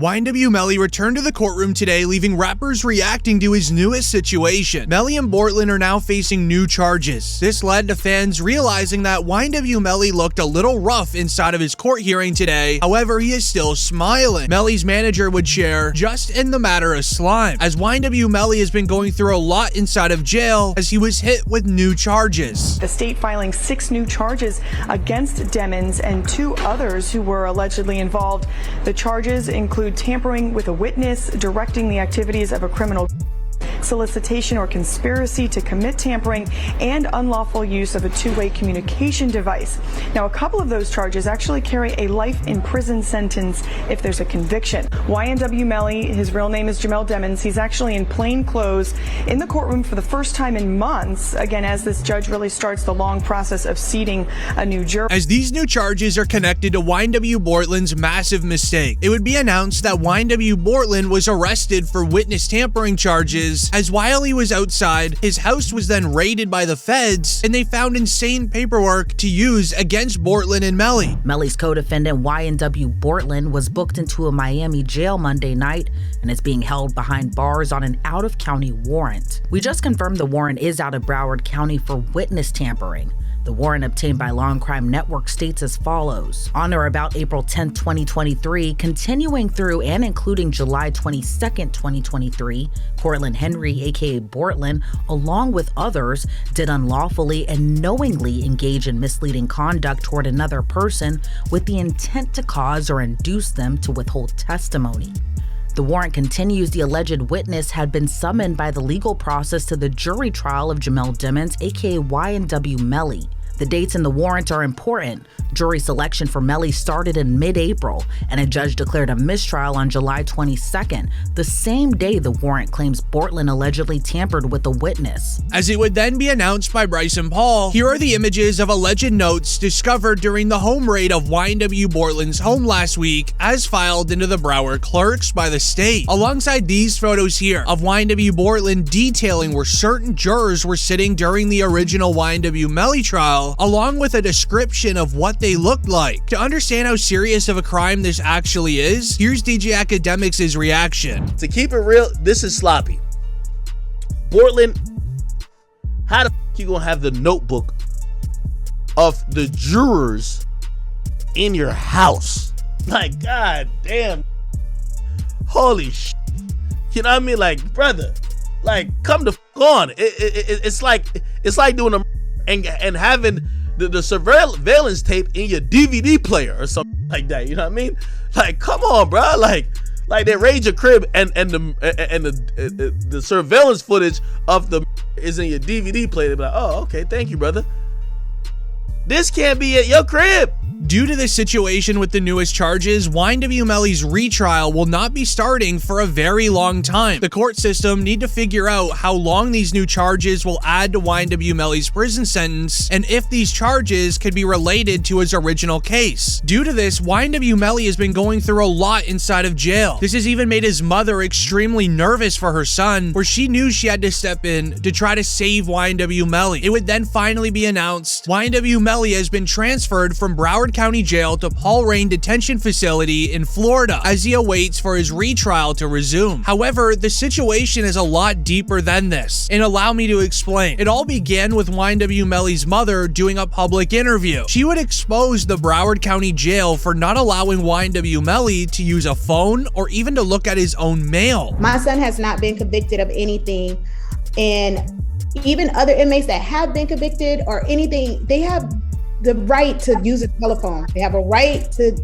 YNW Melly returned to the courtroom today, leaving rappers reacting to his newest situation. Melly and Bortlen are now facing new charges. This led to fans realizing that YNW Melly looked a little rough inside of his court hearing today. However, he is still smiling. Melly's manager would share, "Just in the matter of slime," as YNW Melly has been going through a lot inside of jail as he was hit with new charges. The state filing 6 new charges against Demmons and 2 others who were allegedly involved. The charges include tampering with a witness, directing the activities of a criminal, solicitation or conspiracy to commit tampering, and unlawful use of a two-way communication device. Now, a couple of those charges actually carry a life in prison sentence if there's a conviction. YNW Melly, his real name is Jamel Demmons. He's actually in plain clothes in the courtroom for the first time in months, again, as this judge really starts the long process of seating a new juror. As these new charges are connected to YNW Bortlen's massive mistake, it would be announced that YNW Bortlen was arrested for witness tampering charges, as while he was outside, his house was then raided by the feds, and they found insane paperwork to use against Bortlen and Melly. Melly's co-defendant YNW Bortlen was booked into a Miami jail Monday night and is being held behind bars on an out-of-county warrant. We just confirmed the warrant is out of Broward County for witness tampering. The warrant obtained by Law and Crime Network states as follows. On or about April 10, 2023, continuing through and including July 22, 2023, Cortland Henry, aka Bortlen, along with others, did unlawfully and knowingly engage in misleading conduct toward another person with the intent to cause or induce them to withhold testimony. The warrant continues the alleged witness had been summoned by the legal process to the jury trial of Jamel Demmons, aka YNW Melly. The dates in the warrant are important. Jury selection for Melly started in mid-April, and a judge declared a mistrial on July 22nd, the same day the warrant claims Bortlen allegedly tampered with the witness. As it would then be announced by Bryson Paul, here are the images of alleged notes discovered during the home raid of YNW Bortlen's home last week, as filed into the Broward clerks by the state. Alongside these photos here of YNW Bortlen detailing where certain jurors were sitting during the original YNW Melly trial, along with a description of what they looked like. To understand how serious of a crime this actually is, here's DJ Academics' reaction. To keep it real, this is sloppy. Bortlen, how the f you gonna have the notebook of the jurors in your house? Like, god damn. Holy sh. You know what I mean? Like, brother, like, come the f on. It's like doing a and having the surveillance tape in your DVD player or something like that. You know what I mean? Like, come on, bro. Like they raid your crib and the surveillance footage of the is in your DVD player. They be like, oh, okay, thank you, brother. This can't be at your crib. Due to this situation with the newest charges, YNW Melly's retrial will not be starting for a very long time. The court system need to figure out how long these new charges will add to YNW Melly's prison sentence, and if these charges could be related to his original case. Due to this, YNW Melly has been going through a lot inside of jail. This has even made his mother extremely nervous for her son, where she knew she had to step in to try to save YNW Melly. It would then finally be announced YNW Melly has been transferred from Broward County Jail to Paul Rain Detention Facility in Florida as he awaits for his retrial to resume. However, the situation is a lot deeper than this, and allow me to explain. It all began with YNW Melly's mother doing a public interview. She would expose the Broward County Jail for not allowing YNW Melly to use a phone or even to look at his own mail. My son has not been convicted of anything, and even other inmates that have been convicted or anything, they have the right to use a telephone. They have a right to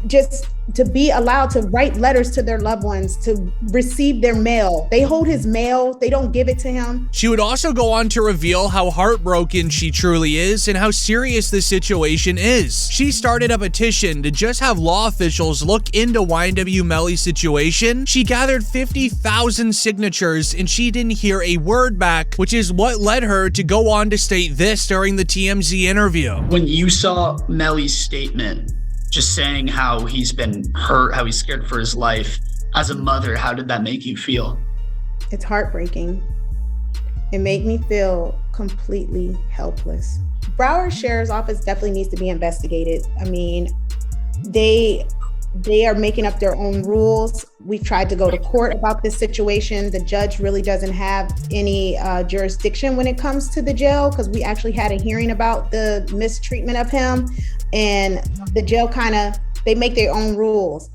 just to be allowed to write letters to their loved ones, to receive their mail. They hold his mail, they don't give it to him. She would also go on to reveal how heartbroken she truly is and how serious the situation is. She started a petition to just have law officials look into YNW Melly's situation. She gathered 50,000 signatures and she didn't hear a word back, which is what led her to go on to state this during the TMZ interview. When you saw Melly's statement, just saying how he's been hurt, how he's scared for his life, as a mother, how did that make you feel? It's heartbreaking. It made me feel completely helpless. Broward Sheriff's Office definitely needs to be investigated. I mean, they They are making up their own rules. We've tried to go to court about this situation. The judge really doesn't have any jurisdiction when it comes to the jail, because we actually had a hearing about the mistreatment of him, and the jail they make their own rules.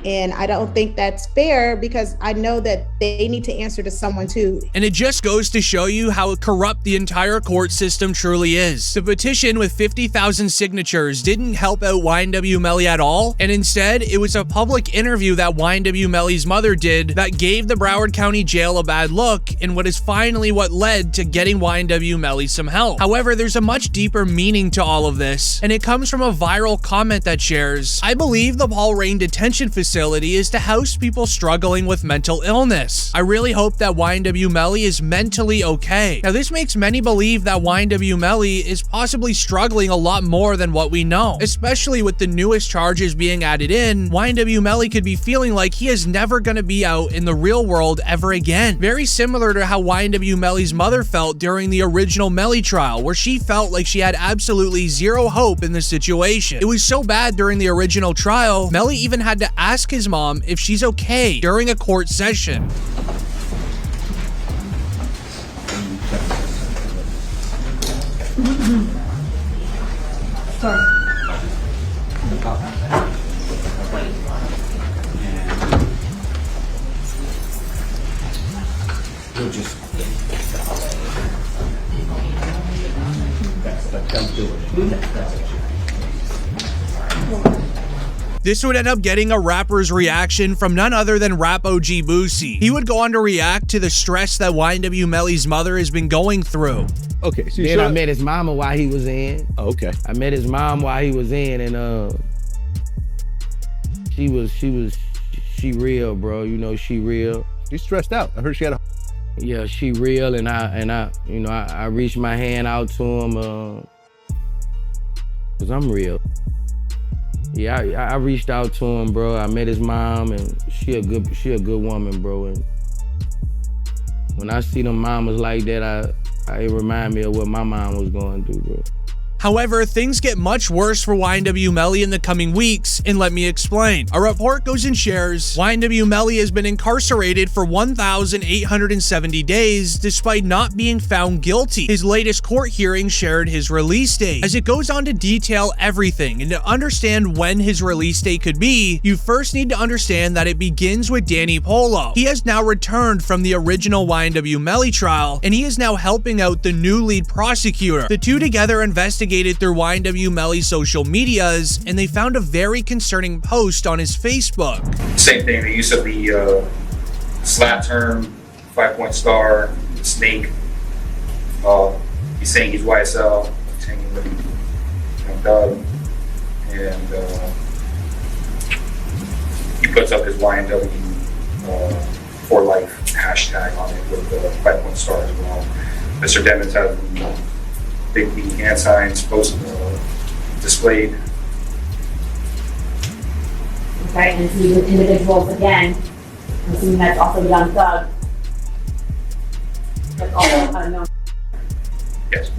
And I don't think that's fair, because I know that they need to answer to someone too. And it just goes to show you how corrupt the entire court system truly is. The petition with 50,000 signatures didn't help out YNW Melly at all, and instead it was a public interview that YNW Melly's mother did that gave the Broward County Jail a bad look, and what is finally what led to getting YNW Melly some help. However, there's a much deeper meaning to all of this, and it comes from a viral comment that shares, "I believe the Paul Rain Detention Facility is to house people struggling with mental illness. I really hope that YNW Melly is mentally okay." Now, this makes many believe that YNW Melly is possibly struggling a lot more than what we know. Especially with the newest charges being added in, YNW Melly could be feeling like he is never going to be out in the real world ever again. Very similar to how YNW Melly's mother felt during the original Melly trial, where she felt like she had absolutely zero hope in the situation. It was so bad during the original trial, Melly even had to ask his mom if she's okay during a court session. Sorry. You'll just don't do it. This would end up getting a rapper's reaction from none other than Rap OG Boosie. He would go on to react to the stress that YNW Melly's mother has been going through. Okay, so then I met his mama while he was in. Oh, okay. I met his mom while he was in, and she real, bro. You know, she real. She's stressed out. I heard she had a. Yeah, she real, and I reached my hand out to him, cause I'm real. Yeah, I reached out to him, bro. I met his mom, and she a good woman, bro. And when I see them mamas like that, it remind me of what my mom was going through, bro. However, things get much worse for YNW Melly in the coming weeks, and let me explain. A report goes and shares, YNW Melly has been incarcerated for 1,870 days despite not being found guilty. His latest court hearing shared his release date. As it goes on to detail everything, and to understand when his release date could be, you first need to understand that it begins with Danny Polo. He has now returned from the original YNW Melly trial, and he is now helping out the new lead prosecutor. The two together investigated through YNW Melly's social medias, and they found a very concerning post on his Facebook. Same thing, the use of the slap term, 5-point star, snake. He's saying he's YSL, he's hanging with Doug, and he puts up his YNW for life hashtag on it with the 5-point star as well. Mr. Demons has the big B hand signs displayed. Okay, and see with individuals again. I'm assuming that's also Young Thug. That's also unknown. Yes.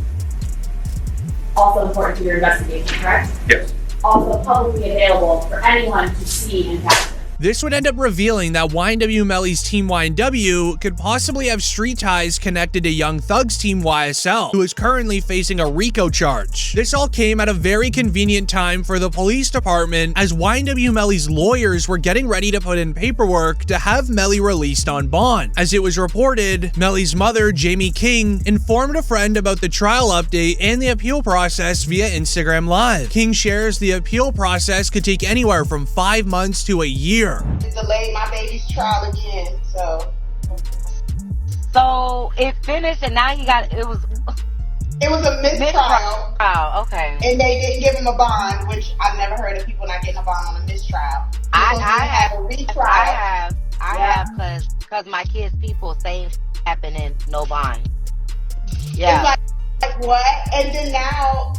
Also important to your investigation, correct? Yes. Also publicly available for anyone to see and capture. This would end up revealing that YNW Melly's Team YNW could possibly have street ties connected to Young Thug's Team YSL, who is currently facing a RICO charge. This all came at a very convenient time for the police department, as YNW Melly's lawyers were getting ready to put in paperwork to have Melly released on bond. As it was reported, Melly's mother, Jamie King, informed a friend about the trial update and the appeal process via Instagram Live. King shares the appeal process could take anywhere from 5 months to a year. It delayed my baby's trial again, so. So it finished, and now it was a mistrial. Oh, okay. And they didn't give him a bond, which I've never heard of people not getting a bond on a mistrial. I have a retrial. I have, because my kids' people saying happened and no bond. Yeah. It's like what? And then now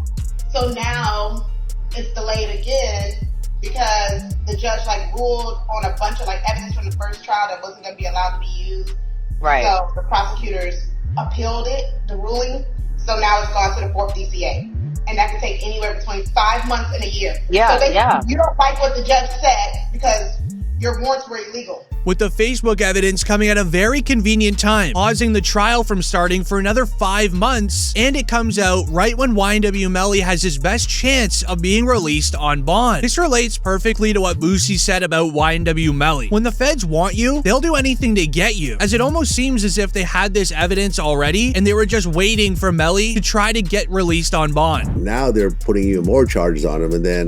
it's delayed again. Because the judge ruled on a bunch of evidence from the first trial that wasn't going to be allowed to be used. Right. So the prosecutors appealed the ruling. So now it's gone to the 4th DCA. and that could take anywhere between 5 months and a year. Yeah, so yeah. You don't like what the judge said because your warrants were illegal. With the Facebook evidence coming at a very convenient time, pausing the trial from starting for another 5 months, and it comes out right when YNW Melly has his best chance of being released on bond. This relates perfectly to what Boosie said about YNW Melly. When the feds want you, they'll do anything to get you, as it almost seems as if they had this evidence already and they were just waiting for Melly to try to get released on bond. Now they're putting even more charges on him, and then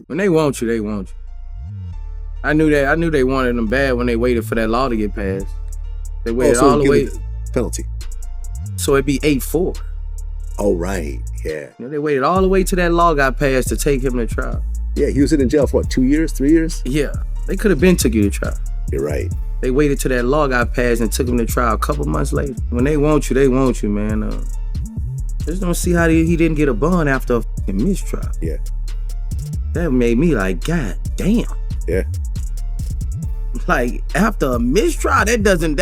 when they want you, they want you. I knew they wanted him bad when they waited for that law to get passed. They waited all the way. Penalty. So it'd be 8-4. Oh, right. Yeah. You know, they waited all the way till that law got passed to take him to trial. Yeah, he was in jail for what, 2 years, 3 years? Yeah. They could have been took you to trial. You're right. They waited till that law got passed and took him to trial a couple months later. When they want you, man. Just don't see how he didn't get a bond after a fucking mistrial. Yeah. That made me like, God damn. Yeah. Like, after a mistrial, that doesn't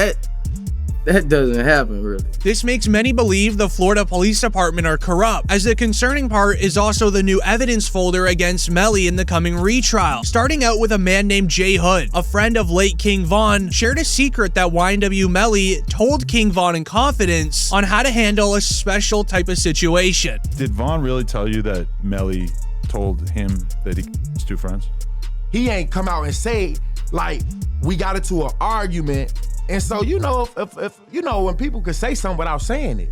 happen, really. This makes many believe the Florida Police Department are corrupt, as the concerning part is also the new evidence folder against Melly in the coming retrial. Starting out with a man named Jay Hood, a friend of late King Von, shared a secret that YNW Melly told King Von in confidence on how to handle a special type of situation. Did Von really tell you that Melly told him that he was two friends? He ain't come out and say, like, we got into an argument. And so, you know, if you know, when people could say something without saying it.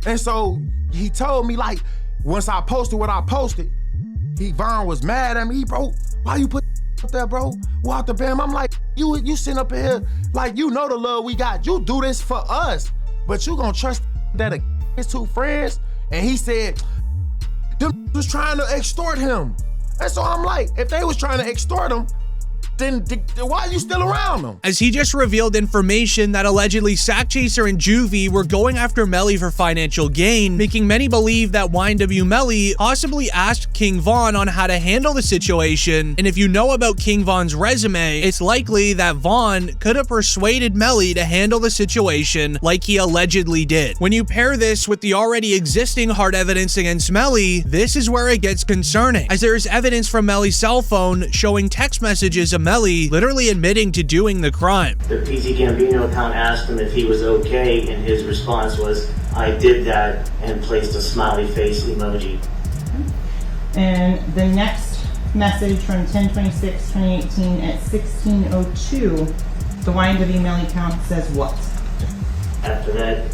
And so he told me, like, once I posted what I posted, Von was mad at me. Bro, why you put up there, bro? Walk the bam. I'm like, you sitting up here, like, you know the love we got. You do this for us, but you gonna trust that his two friends? And he said, them was trying to extort him. And so I'm like, if they was trying to extort him, then why are you still around them? As he just revealed information that allegedly Sack Chaser and Juvie were going after Melly for financial gain, making many believe that YNW Melly possibly asked King Von on how to handle the situation. And if you know about King Von's resume, it's likely that Von could have persuaded Melly to handle the situation like he allegedly did. When you pair this with the already existing hard evidence against Melly, this is where it gets concerning, as there is evidence from Melly's cell phone showing text messages of Melly literally admitting to doing the crime. The PC Gambino account asked him if he was okay, and his response was, I did that, and placed a smiley face emoji. And the next message from 10/26/2018 at 16:02, the YNW Melly account says what? After that,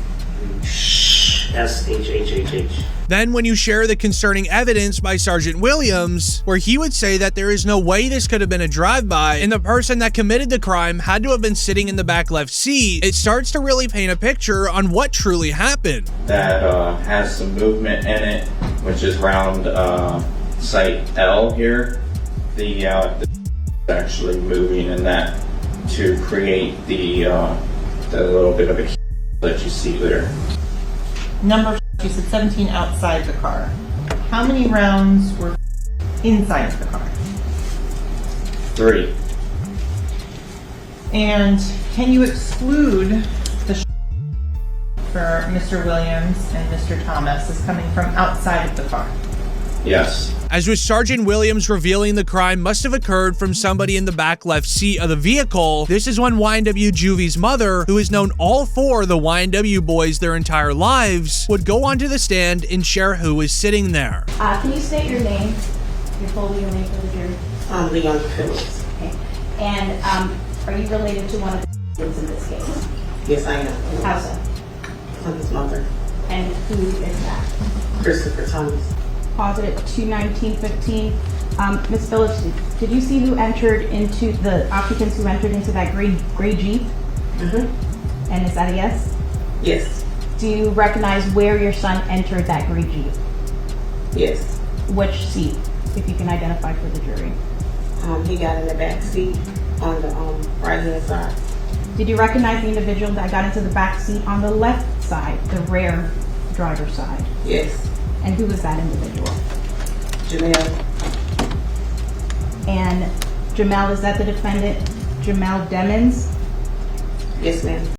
SHHHH. Then when you share the concerning evidence by Sergeant Williams, where he would say that there is no way this could have been a drive-by and the person that committed the crime had to have been sitting in the back left seat, it starts to really paint a picture on what truly happened. That has some movement in it, which is around site L here. The actually moving in that to create the little bit of a that you see there. Number, you said 17 outside the car. How many rounds were inside of the car? 3. And can you exclude the for Mr. Williams and Mr. Thomas as coming from outside of the car? Yes. As with Sergeant Williams revealing the crime must have occurred from somebody in the back left seat of the vehicle, this is when YNW Juvie's mother, who has known all 4 of the YNW boys their entire lives, would go onto the stand and share who was sitting there. Can you state your name, your full legal name for the jury? Leon Phillips. Okay. And are you related to one of the victims in this case? Yes, I am. How so? I'm his mother. And who is that? Christopher Thomas. Pause it at 2:19:15. Ms. Phillips, did you see who entered into the occupants who entered into that gray Jeep? Mm-hmm. And is that a yes? Yes. Do you recognize where your son entered that gray Jeep? Yes. Which seat, if you can identify for the jury? He got in the back seat on the right hand side. Did you recognize the individual that got into the back seat on the left side, the rear driver's side? Yes. And who was that individual? Jamel. And Jamel, is that the defendant, Jamel Demons? Yes, ma'am.